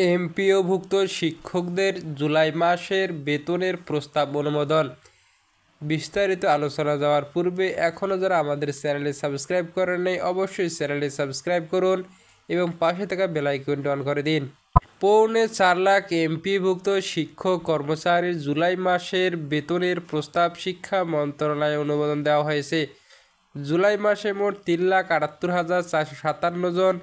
এমপিওভুক্ত শিক্ষকদের জুলাই মাসের বেতনের প্রস্তাব অনুমোদন। বিস্তারিত আলোচনা যাওয়ার পূর্বে এখনও যারা আমাদের চ্যানেলে সাবস্ক্রাইব করেন নাই অবশ্যই চ্যানেলে সাবস্ক্রাইব করুন এবং পাশে থাকা বেল আইকনটি অন করে দিন। 4.5 লাখ এমপিওভুক্ত শিক্ষক কর্মচারীর জুলাই মাসের বেতনের প্রস্তাব শিক্ষা মন্ত্রণালয়ে অনুমোদন দেওয়া হয়েছে। জুলাই মাসে মোট 3,78,457 জন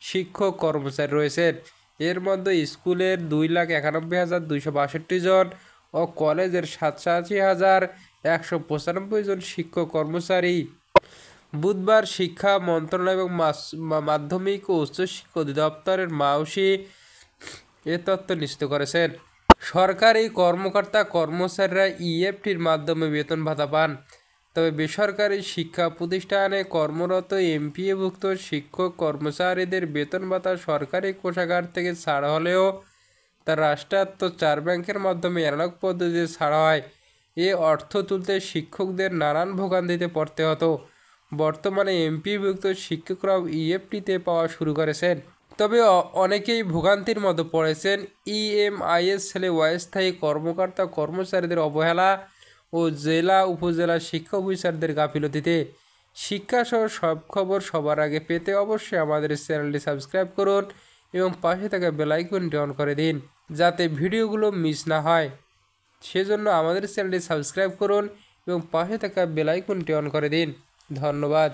শিক্ষক কর্মচারী রয়েছেন। এর মধ্যে স্কুলের 2,91,262 জন ও কলেজের 87,195 জন শিক্ষক কর্মচারী। বুধবার শিক্ষা মন্ত্রণালয় এবং মাধ্যমিক ও উচ্চশিক্ষা অধিদপ্তরের মাউসি এ তথ্য নিশ্চিত করেছেন। সরকারি কর্মকর্তা কর্মচারীরা ইএফটির মাধ্যমে বেতন ভাতা পান, তবে বেসরকারি শিক্ষা প্রতিষ্ঠানে কর্মরত এমপিওভুক্ত শিক্ষক কর্মচারীদের বেতন ভাতা সরকারি কোষাগার থেকে ছাড় হলেও তা রাষ্ট্রায়ত্ত 4 ব্যাংকের মাধ্যমে অ্যানালগ পদ্ধতিতে ছাড়া হয়। এ অর্থ তুলতে শিক্ষকদের নানান ভোগান্তিতে পড়তে হতো। বর্তমানে এমপিওভুক্ত শিক্ষকরাও ইএফটিতে পাওয়া শুরু করেছেন, তবে অনেকেই ভোগান্তির মধ্যে পড়েছেন ইএমআইএস ছেলে অস্থায়ী কর্মকর্তা কর্মচারীদের অবহেলা ও জেলা উপজেলা শিক্ষা অফিসারদের গাফিলতিতে। শিক্ষাসহ সব খবর সবার আগে পেতে অবশ্যই আমাদের চ্যানেলটি সাবস্ক্রাইব করুন এবং পাশে থাকা বেল আইকনটি অন করে দিন যাতে ভিডিওগুলো মিস না হয়। সেজন্য আমাদের চ্যানেলটি সাবস্ক্রাইব করুন এবং পাশে থাকা বেল আইকনটি অন করে দিন। ধন্যবাদ।